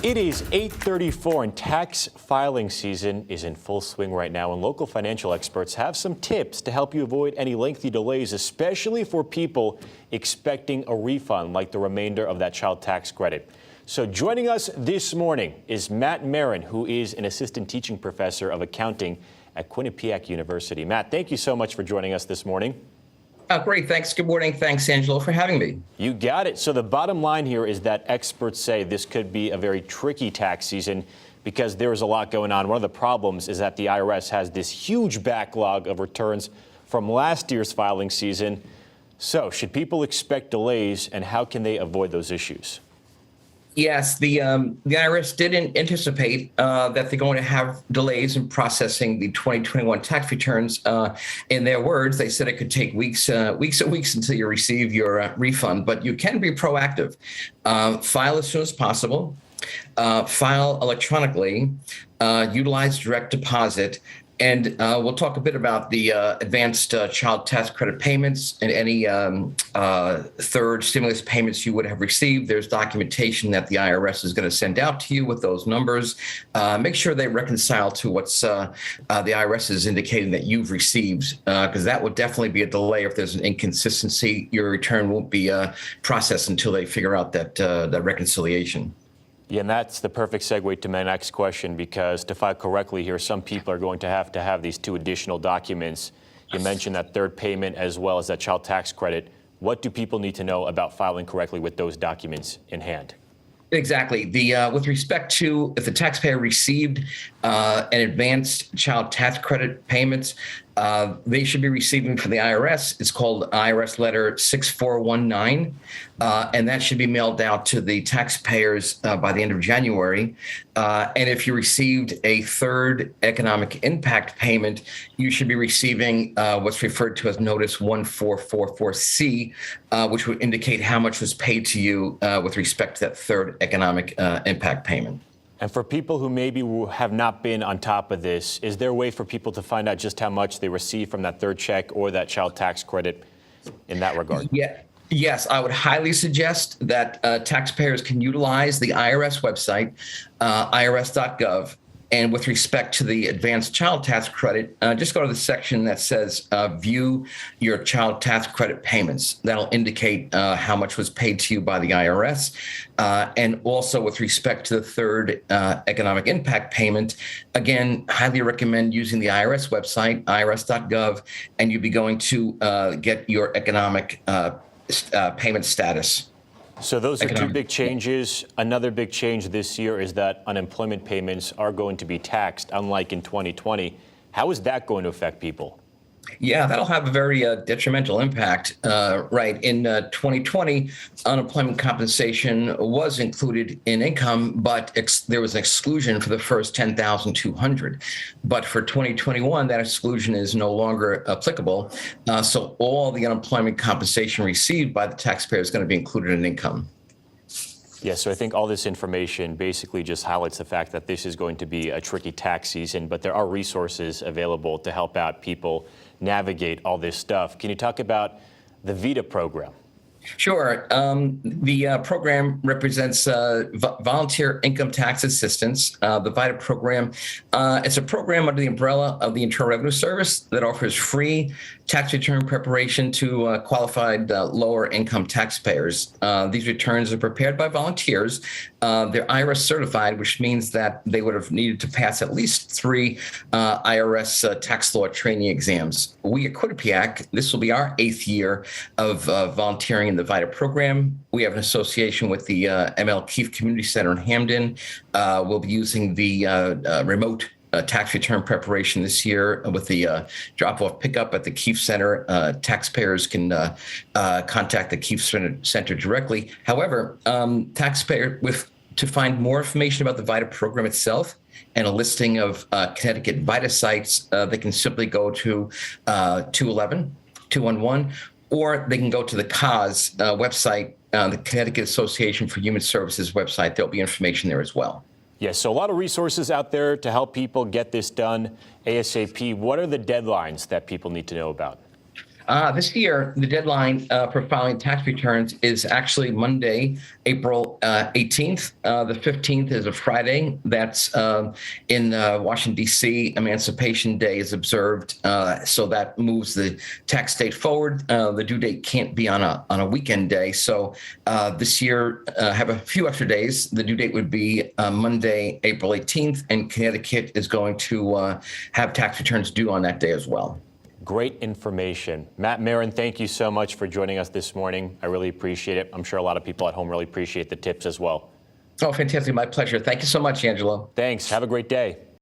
It is 8:34 and tax filing season is in full swing right now, and local financial experts have some tips to help you avoid any lengthy delays, especially for people expecting a refund like the remainder of that child tax credit. So joining us this morning is Matt Maron, who is an assistant teaching professor of accounting at Quinnipiac University. Matt, thank you so much for joining us this morning. Great. Thanks. Good morning. Thanks, Angelo, for having me. You got it. So the bottom line here is that experts say this could be a very tricky tax season because there is a lot going on. One of the problems is that the IRS has this huge backlog of returns from last year's filing season. So should people expect delays, and how can they avoid those issues? Yes, the IRS didn't anticipate that they're going to have delays in processing the 2021 tax returns. In their words, they said it could take weeks and weeks until you receive your refund, but you can be proactive. File as soon as possible, file electronically, utilize direct deposit. And we'll talk a bit about the advanced child tax credit payments and any third stimulus payments you would have received. There's documentation that the IRS is going to send out to you with those numbers. Make sure they reconcile to what's the IRS is indicating that you've received, because that would definitely be a delay if there's an inconsistency. Your return won't be processed until they figure out that reconciliation. Yeah, and that's the perfect segue to my next question, because to file correctly here, some people are going to have these two additional documents. You mentioned that third payment as well as that child tax credit. What do people need to know about filing correctly with those documents in hand? Exactly. With respect to if the taxpayer received an advanced child tax credit payments, they should be receiving from the IRS. It's called IRS letter 6419, and that should be mailed out to the taxpayers by the end of January. And if you received a third economic impact payment, you should be receiving what's referred to as Notice 1444C, which would indicate how much was paid to you with respect to that third economic impact payment. And for people who maybe have not been on top of this, is there a way for people to find out just how much they receive from that third check or that child tax credit in that regard? Yeah. Yes, I would highly suggest that taxpayers can utilize the IRS website, irs.gov. And with respect to the advanced child tax credit, just go to the section that says view your child tax credit payments. That'll indicate how much was paid to you by the IRS. And also with respect to the third economic impact payment, again, highly recommend using the IRS website, irs.gov, and you'll be going to get your economic payment status. So those are two big changes. Another big change this year is that unemployment payments are going to be taxed, unlike in 2020. How is that going to affect people? Yeah, that'll have a very detrimental impact. Right. In 2020, unemployment compensation was included in income, but there was an exclusion for the first 10,200. But for 2021, that exclusion is no longer applicable. So all the unemployment compensation received by the taxpayer is going to be included in income. Yeah, so I think all this information basically just highlights the fact that this is going to be a tricky tax season, but there are resources available to help out people navigate all this stuff. Can you talk about the VITA program? Sure. The program represents volunteer income tax assistance. The VITA program, it's a program under the umbrella of the Internal Revenue Service that offers free tax return preparation to qualified lower income taxpayers. These returns are prepared by volunteers. They're IRS certified, which means that they would have needed to pass at least 3 IRS tax law training exams. We at Quinnipiac, this will be our 8th year of volunteering in the VITA program. We have an association with the ML Keefe Community Center in Hamden. We'll be using the remote tax return preparation this year with the drop-off pickup at the Keefe Center. Taxpayers can contact the Keefe Center directly. However, to find more information about the VITA program itself and a listing of Connecticut VITA sites, they can simply go to 211, or they can go to the CAS website, the Connecticut Association for Human Services website. There'll be information there as well. Yes, so a lot of resources out there to help people get this done ASAP. What are the deadlines that people need to know about? This year, the deadline for filing tax returns is actually Monday, April 18th. The 15th is a Friday. That's in Washington, D.C. Emancipation Day is observed, so that moves the tax date forward. The due date can't be on a weekend day. So this year, have a few extra days. The due date would be Monday, April 18th, and Connecticut is going to have tax returns due on that day as well. Great information. Matt, Maron, thank you so much for joining us this morning. I really appreciate it. I'm sure a lot of people at home really appreciate the tips as well. Oh, fantastic. My pleasure. Thank you so much, Angelo. Thanks. Have a great day.